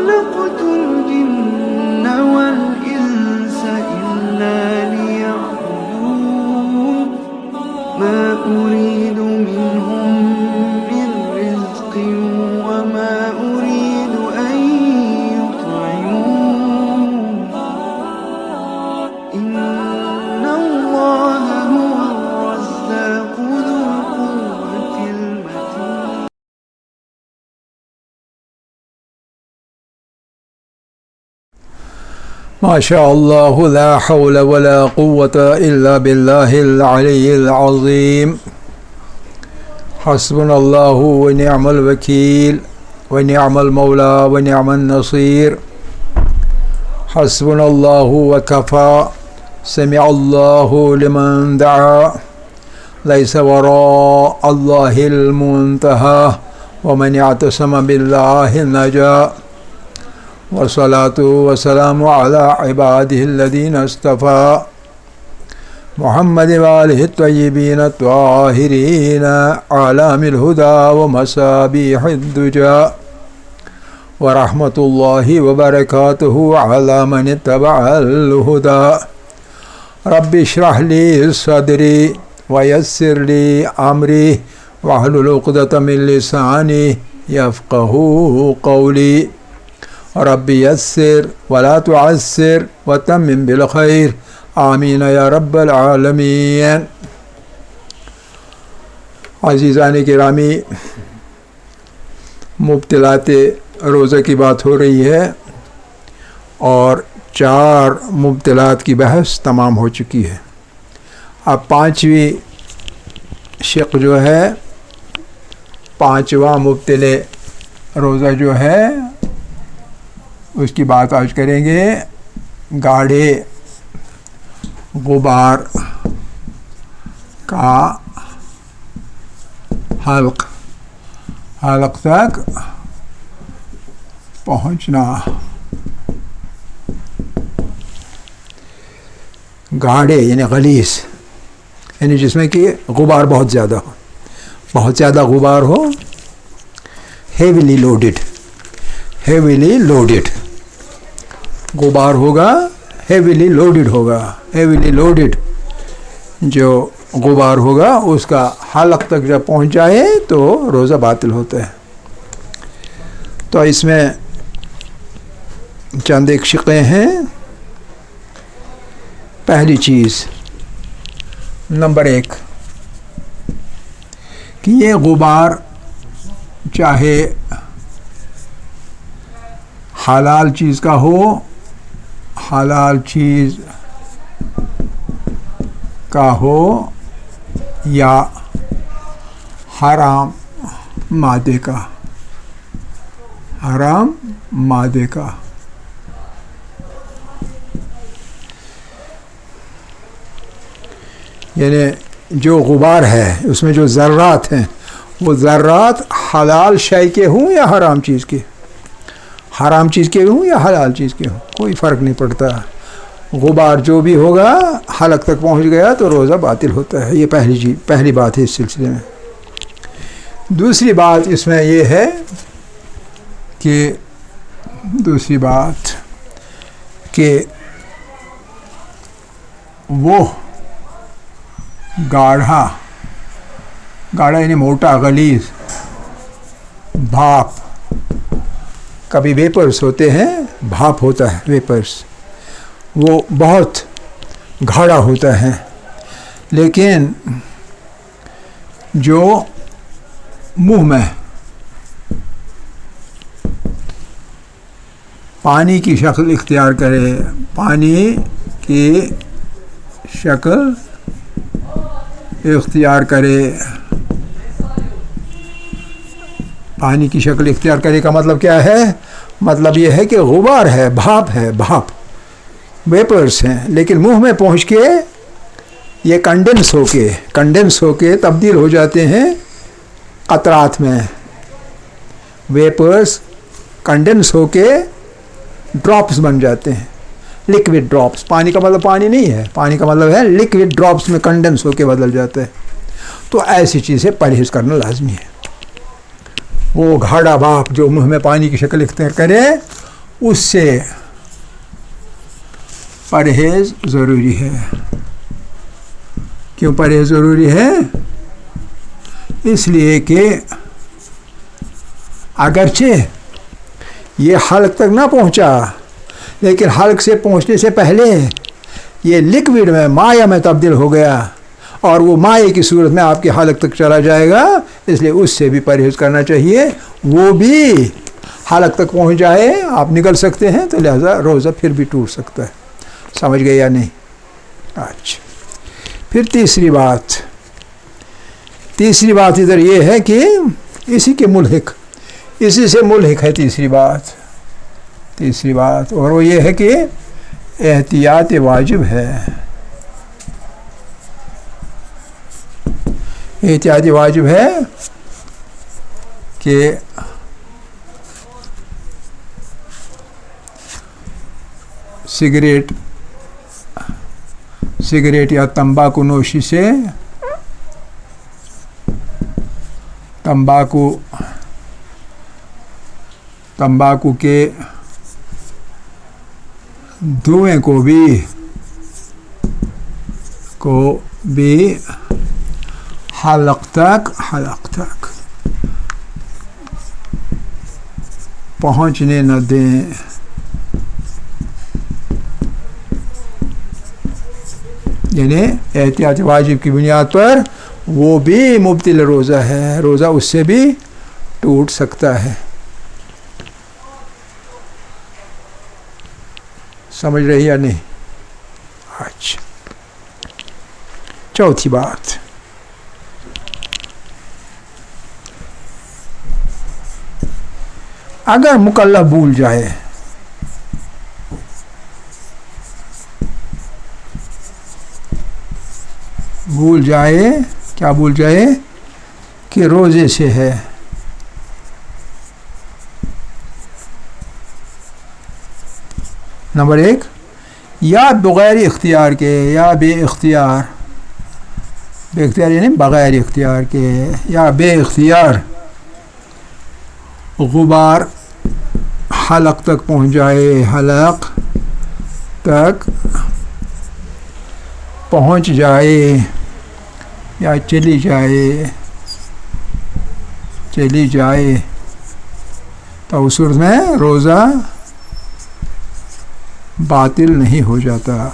خلقت الجن والإنس إلا ليعبدون ما أريد منهم من رزق وما أريد أن يطعمون إن الله هو الرزاق ذو القوة المتين. ما شاء الله لا حول ولا قوة إلا بالله العلي العظيم. حسبنا الله ونعم الوكيل ونعم المولى ونعم النصير. حسبنا الله وكفى. سمع الله لمن دعا. ليس وراء الله المنتهى ومن اعتصم بالله نجا. والصلاة والسلام على عباده الذين اصطفى محمد وآله الطيبين الطاهرين أعلام الهدى ومصابيح الدجى. ورحمة الله وبركاته على من اتبع الهدى. رب اشرح لي صدري ويسر لي أمري واحلل عقدة من لساني يفقهوا قولي. رب يسر ولا تعسر وتمم بالخير آمین یا رب العالمین. عزیزان گرامی، مبتلات روزہ کی بات ہو رہی ہے اور 4 مبتلات کی بحث تمام ہو چکی ہے. اب 5ویں شق جو ہے، 5واں مبتلے روزہ جو ہے اس کی بات آج کریں گے. گاڑھے غبار کا حلق تک پہنچنا. گاڑھے یعنی غلیظ، یعنی جس میں کہ غبار بہت زیادہ غبار ہو. ہیویلی لوڈڈ غبار ہوگا، ہیویلی لوڈڈ جو غبار ہوگا اس کا حلق تک جب پہنچ جائے تو روزہ باطل ہوتا ہے. تو اس میں چند ایک شقیں ہیں. پہلی چیز، نمبر 1 کہ یہ غبار چاہے حلال چیز کا ہو، یا حرام مادے کا. یعنی جو غبار ہے اس میں جو ذرات ہیں وہ ذرات حلال شے کے ہوں یا حرام چیز کے ہوں یا حلال چیز کے ہوں، کوئی فرق نہیں پڑتا. غبار جو بھی ہوگا حلق تک پہنچ گیا تو روزہ باطل ہوتا ہے. یہ پہلی بات ہے اس سلسلے میں. دوسری بات اس میں یہ ہے کہ وہ گاڑھا یعنی موٹا غلیظ بھاپ، کبھی ویپرز ہوتے ہیں، بھاپ ہوتا ہے ویپرز، وہ بہت گاڑھا ہوتا ہے. لیکن جو منہ میں پانی کی شکل اختیار کرے، پانی کی شکل اختیار کرے کا مطلب کیا ہے؟ مطلب یہ ہے کہ غبار ہے، بھاپ ویپرز ہیں، لیکن منہ میں پہنچ کے یہ کنڈنس ہو کے تبدیل ہو جاتے ہیں قطرات میں. ویپرز کنڈنس ہو کے ڈراپس بن جاتے ہیں، لکوڈ ڈراپس. پانی کا مطلب پانی نہیں ہے، پانی کا مطلب ہے لکوڈ ڈراپس میں کنڈنس ہو کے بدل جاتا ہے. تو ایسی چیزیں پرہیز کرنا لازمی ہے. وہ گاڑھا بھاپ جو منہ میں پانی کی شکل اختیار کرے اس سے پرہیز ضروری ہے. کیوں پرہیز ضروری ہے؟ اس لیے کہ اگرچہ یہ حلق تک نہ پہنچا، لیکن حلق سے پہنچنے سے پہلے یہ لکوڈ میں مائع میں تبدیل ہو گیا، اور وہ مائع کی صورت میں آپ کے حلق تک چلا جائے گا. اس لیے اس سے بھی پرہیز کرنا چاہیے. وہ بھی حلق تک پہنچ جائے آپ نکل سکتے ہیں، تو لہذا روزہ پھر بھی ٹوٹ سکتا ہے. سمجھ گئے یا نہیں؟ اچھا، پھر تیسری بات ادھر یہ ہے کہ اسی سے ملحق ہے تیسری بات، اور وہ یہ ہے کہ احتیاط واجب ہے. احتیاط واجب ہے کہ سگریٹ یا تمباکو نوشی سے تمباکو کے دھوئیں کو بھی حلق تک پہنچنے نہ دیں. یعنی احتیاط واجب کی بنیاد پر وہ بھی مبطل روزہ ہے، روزہ اس سے بھی ٹوٹ سکتا ہے. سمجھ رہی یا نہیں؟ اچھا، چوتھی بات، اگر مکلف بھول جائے کیا بھول جائے کہ روزے سے ہے، نمبر 1، یا بغیر اختیار کے یا بے اختیار یعنی بغیر اختیار کے یا بے اختیار غبار حلق تک پہنچ جائے، حلق تک پہنچ جائے یا چلی جائے تو اس صورت میں روزہ باطل نہیں ہو جاتا.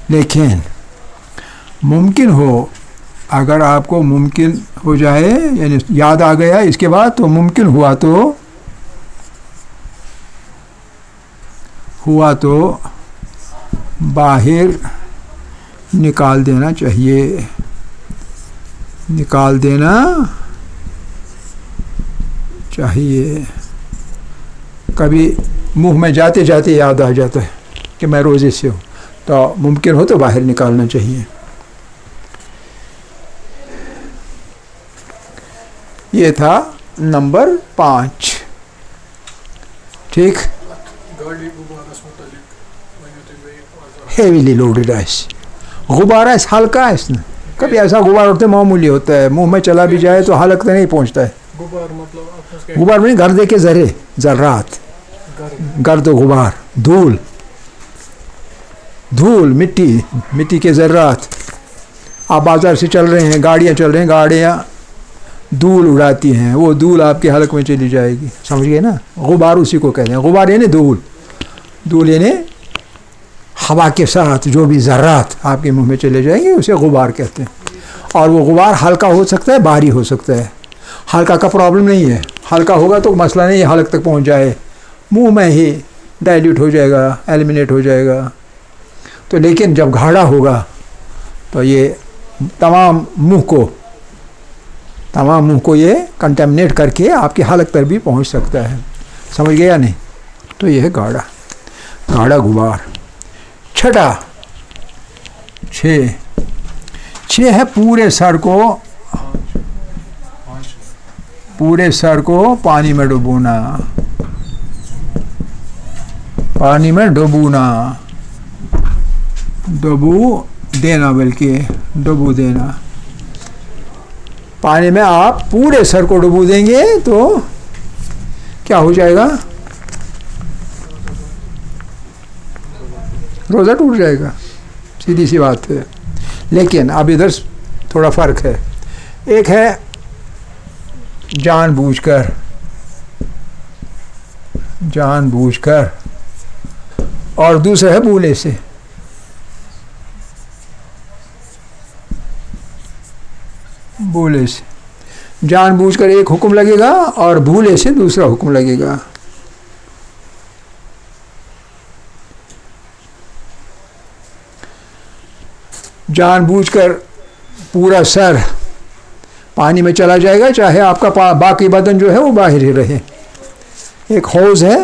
لیکن ممکن ہو، اگر آپ کو ممکن ہو جائے، یعنی یاد آ گیا اس کے بعد، تو ممکن ہوا تو باہر نکال دینا چاہیے. کبھی منہ میں جاتے جاتے یاد آ جاتا ہے کہ میں روزے سے ہوں، تو ممکن ہو تو باہر نکالنا چاہیے. یہ تھا نمبر 5. ٹھیک، ہیویلی لوڈڈ آئس، غبار ایس ہلکا ایس نا، کبھی ایسا غبار اٹھتے معمولی ہوتا ہے، منہ میں چلا بھی جائے تو حلق تک نہیں پہنچتا ہے. غبار میں گردے کے ذرات، گرد و غبار، دھول، مٹی کے ذرات. آپ بازار سے چل رہے ہیں، گاڑیاں دھول اڑاتی ہیں، وہ دھول آپ کے حلق میں چلی جائے گی. سمجھ گئے نا؟ غبار اسی کو کہتے ہیں. غبار یعنی دھول یعنی ہوا کے ساتھ جو بھی ذرات آپ کے منہ میں چلے جائیں گے اسے غبار کہتے ہیں. اور وہ غبار ہلکا ہو سکتا ہے، بھاری ہو سکتا ہے. ہلکا کا پرابلم نہیں ہے، ہلکا ہوگا تو مسئلہ نہیں ہے حلق تک پہنچ جائے، منہ میں ہی ڈائلیوٹ ہو جائے گا، ایلیمنیٹ ہو جائے گا. تو لیکن جب گاڑھا ہوگا تو یہ تمام منہ کو یہ کنٹامنیٹ کر کے آپ کے حلق پر بھی پہنچ سکتا ہے. سمجھ گیا نہیں؟ تو یہ ہے گاڑھا غبار. چھٹا 6 ہے پورے سر کو پانی میں ڈبو دینا، پانی میں آپ پورے سر کو ڈبو دیں گے تو کیا ہو جائے گا؟ روزہ ٹوٹ جائے گا، سیدھی سی بات ہے. لیکن اب ادھر تھوڑا فرق ہے. ایک ہے جان بوجھ کر اور دوسرا ہے بھولے سے. جان بوجھ کر ایک حکم لگے گا اور بھولے سے دوسرا حکم لگے گا. جان بوجھ کر پورا سر پانی میں چلا جائے گا، چاہے آپ کا باقی بدن جو ہے وہ باہر ہی رہے. ایک حوض ہے،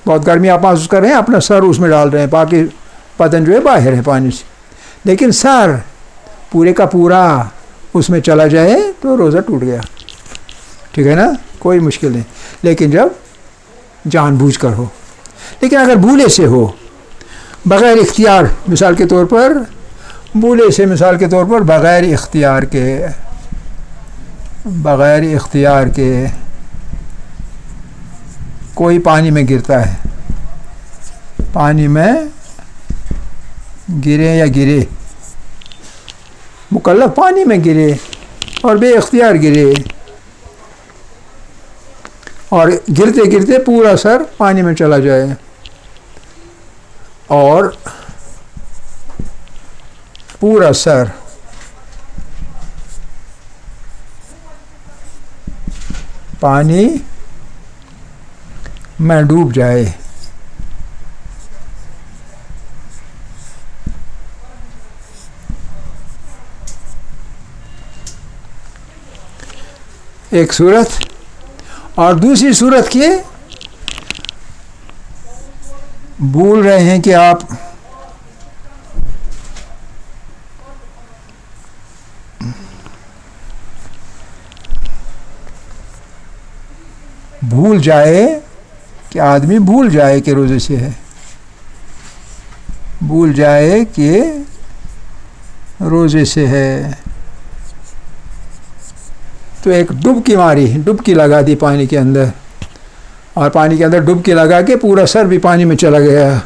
بہت گرمی آپ محسوس کر رہے ہیں، اپنا سر اس میں ڈال رہے ہیں، باقی بدن جو ہے باہر ہے پانی سے، لیکن سر پورے کا پورا اس میں چلا جائے تو روزہ ٹوٹ گیا. ٹھیک ہے نا، کوئی مشکل نہیں. لیکن جب جان بوجھ کر ہو. لیکن اگر بھولے سے ہو، بغیر اختیار، مثال کے طور پر بغیر اختیار کے کوئی پانی میں گرتا ہے، پانی میں گرے مکلف پانی میں گرے اور بے اختیار گرے، اور گرتے گرتے پورا سر پانی میں چلا جائے اور پورا سر پانی میں ڈوب جائے. ایک صورت. اور دوسری صورت کے بھول رہے ہیں کہ آپ آدمی بھول جائے کہ روزے سے ہے، تو ایک ڈبکی لگا دی پانی کے اندر، اور پانی کے اندر ڈبکی لگا کے پورا سر بھی پانی میں چلا گیا،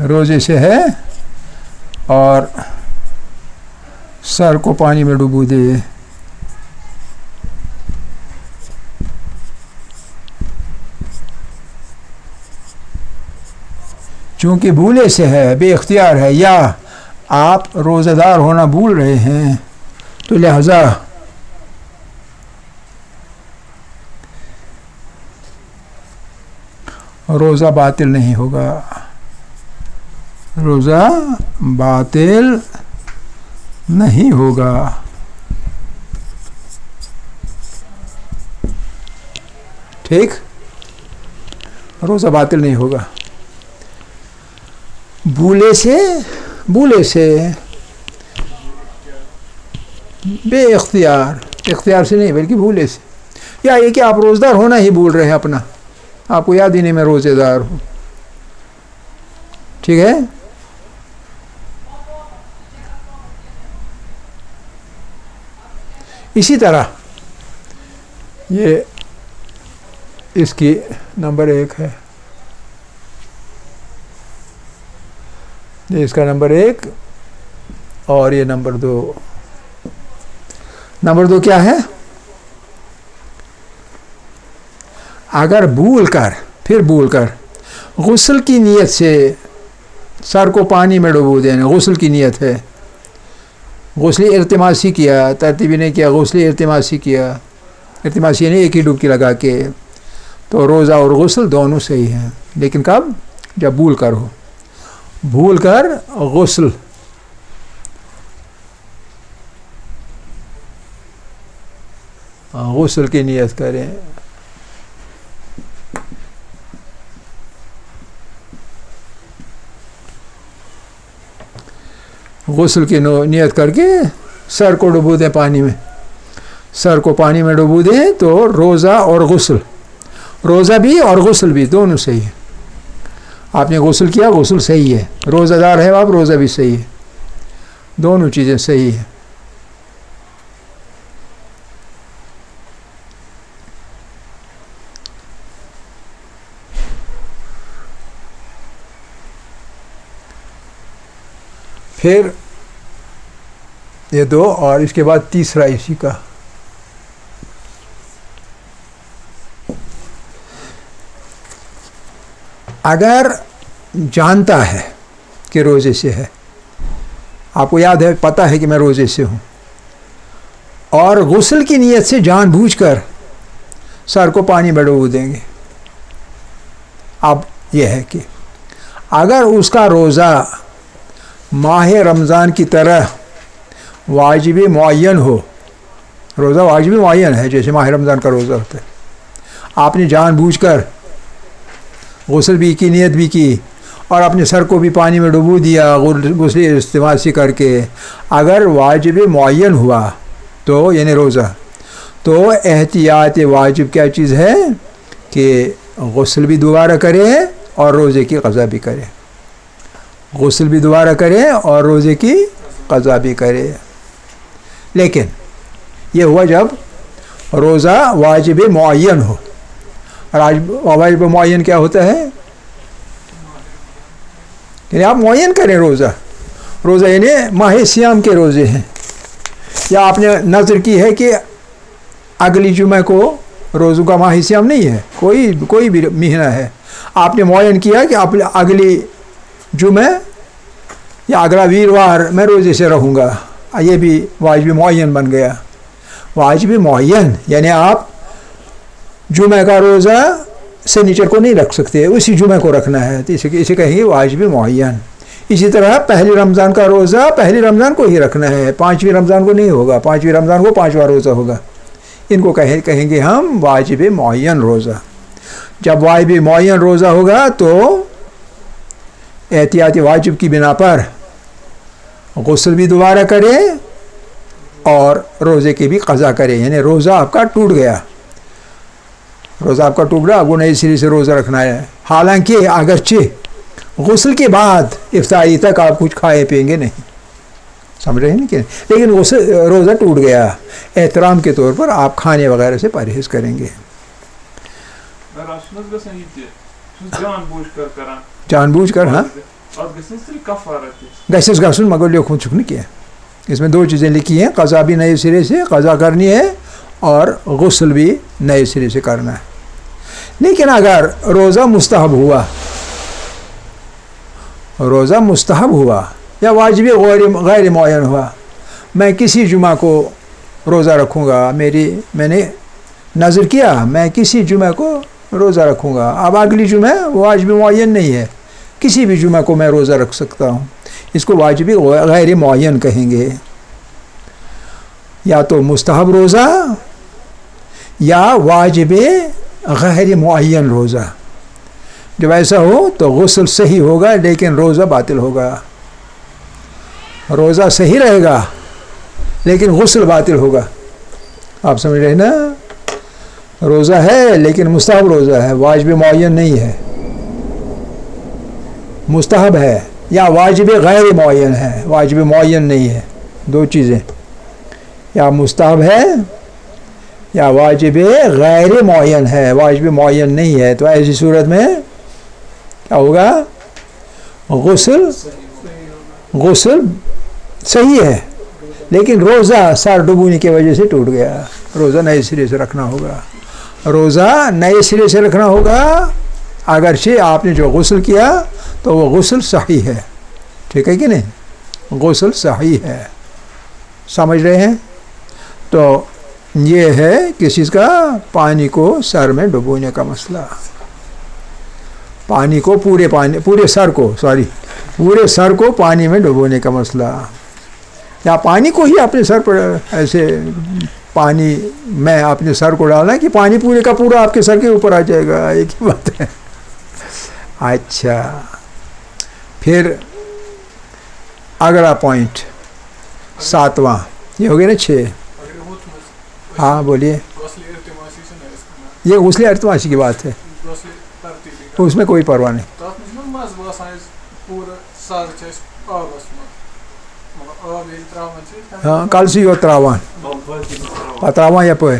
روزے سے ہے اور سر کو پانی میں ڈبو دے. چونکہ بھولے سے ہے، بے اختیار ہے، یا آپ روزہ دار ہونا بھول رہے ہیں، تو لہذا روزہ باطل نہیں ہوگا. ٹھیک، روزہ باطل نہیں ہوگا. بھولے سے بے اختیار سے نہیں، بلکہ بھولے سے، یا یہ کہ آپ روزہ دار ہونا ہی بھول رہے ہیں، اپنا آپ کو یاد ہی نہیں میں روزے دار ہوں. ٹھیک ہے. اسی طرح یہ اس کی نمبر 1 ہے، یہ اس کا نمبر 1 اور یہ نمبر 2. نمبر 2 کیا ہے؟ اگر بھول کر غسل کی نیت سے سر کو پانی میں ڈبو دینا، غسل کی نیت ہے، غسل ارتماسی کیا، ترتیبی نہیں کیا، غسل ارتماسی کیا، ارتماسی یعنی ایک ہی ڈبکی لگا کے، تو روزہ اور غسل دونوں صحیح ہیں. لیکن کب؟ جب بھول کر غسل کی نیت کریں. غسل کی نیت کر کے سر کو ڈبو دیں پانی میں، ڈبو دیں تو روزہ بھی اور غسل بھی دونوں صحیح ہے. آپ نے غسل کیا، غسل صحیح ہے، روزہ دار ہے آپ، روزہ بھی صحیح ہے. دونوں چیزیں صحیح ہیں. پھر یہ دو اور اس کے بعد تیسرا اسی کا اگر جانتا ہے کہ روزے سے ہے, آپ کو یاد ہے پتہ ہے کہ میں روزے سے ہوں, اور غسل کی نیت سے جان بوجھ کر سر کو پانی میں ڈبو دیں گے. اب یہ ہے کہ اگر اس کا روزہ ماہ رمضان کی طرح واجب معین ہو, روزہ واجب معین ہے جیسے ماہ رمضان کا روزہ ہوتا ہے, آپ نے جان بوجھ کر غسل بھی کی, نیت بھی کی, اور اپنے سر کو بھی پانی میں ڈبو دیا غسل استعمال سے کر کے, اگر واجب معین ہوا تو یعنی روزہ, تو احتیاط واجب کیا چیز ہے کہ غسل بھی دوبارہ کرے اور روزے کی قضا بھی کرے. غسل بھی دوبارہ کرے اور روزے کی قضا بھی کرے. لیکن یہ ہوا جب روزہ واجب معین ہو. اور واجب معین کیا ہوتا ہے؟ یعنی آپ معین کریں روزہ یعنی ماہ سیام کے روزے ہیں, یا آپ نے نظر کی ہے کہ اگلی جمعہ کو روزوں کا ماہ سیام نہیں ہے, کوئی بھی مہینہ ہے, آپ نے معین کیا کہ آپ اگلی جمعہ یا اگلا ویروار میں روزے سے رہوں گا, یہ بھی واجب معین بن گیا. واجب معین یعنی آپ جمعہ کا روزہ سنیچر کو نہیں رکھ سکتے, اسی جمعہ کو رکھنا ہے, تو اسے کہیں گے واجب معین. اسی طرح پہلی رمضان کا روزہ پہلی رمضان کو ہی رکھنا ہے, پانچویں رمضان کو نہیں ہوگا, پانچویں رمضان کو پانچواں روزہ ہوگا. ان کو کہیں گے ہم واجب معین روزہ. جب واجب معین روزہ ہوگا تو احتیاطی واجب کی بنا پر غسل بھی دوبارہ کرے اور روزے کی بھی قضا کرے. یعنی روزہ آپ کا ٹوٹ گیا, آپ کو نئے سرے سے روزہ رکھنا ہے. حالانکہ اگرچہ غسل کے بعد افطاری تک آپ کچھ کھائے پئیں گے نہیں, سمجھ رہے ہیں کہ, لیکن روزہ ٹوٹ گیا, احترام کے طور پر آپ کھانے وغیرہ سے پرہیز کریں گے. جان بوجھ کر ہاں گسس گھسن مگر لکھن چھک کیا. اس میں دو چیزیں لکھی ہیں, قضا بھی نئے سرے سے قضا کرنی ہے اور غسل بھی نئے سرے سے کرنا ہے. لیکن اگر روزہ مستحب ہوا یا واجب غیر معین ہوا, میں کسی جمعہ کو روزہ رکھوں گا, میں نے نظر کیا میں کسی جمعہ کو روزہ رکھوں گا, اب اگلی جمعہ واجب معین نہیں ہے, کسی بھی جمعہ کو میں روزہ رکھ سکتا ہوں, اس کو واجب غیر معین کہیں گے. یا تو مستحب روزہ یا واجب غیر معین روزہ. جب ایسا ہو تو غسل صحیح ہوگا لیکن روزہ باطل ہوگا. روزہ صحیح رہے گا لیکن غسل باطل ہوگا. آپ سمجھ رہے ہیں نا, روزہ ہے لیکن مستحب روزہ ہے, واجب معین نہیں ہے, مستحب ہے, یا واجب غیر معین ہے, واجب معین نہیں ہے. دو چیزیں, یا مستحب ہے یا واجب غیر معین ہے, واجب معین نہیں ہے. تو ایسی صورت میں کیا ہوگا؟ غسل صحیح ہے لیکن روزہ سر ڈبونے کی وجہ سے ٹوٹ گیا, روزہ نئے سرے سے رکھنا ہوگا. روزہ نئے سرے سے رکھنا ہوگا, اگرچہ آپ نے جو غسل کیا تو وہ غسل صحیح ہے, ٹھیک ہے کہ نہیں, غسل صحیح ہے. سمجھ رہے ہیں؟ تو یہ ہے کس چیز کا, پانی کو سر میں ڈبونے کا مسئلہ. پانی کو پورے سر کو پانی میں ڈبونے کا مسئلہ, یا پانی کو ہی اپنے سر پر ایسے پانی میں اپنے سر کو ڈالنا کہ پانی پورے کا پورا آپ کے سر کے اوپر آ جائے گا, ایک ہی بات ہے. اچھا, پھر اگلا پوائنٹ 7واں, یہ ہو گیا نا 6. ہاں بولیے. یہ غسل ارتماسی کی بات ہے, تو اس میں کوئی پرواہ نہیں. Kals jo trawan. Trawan ja poi.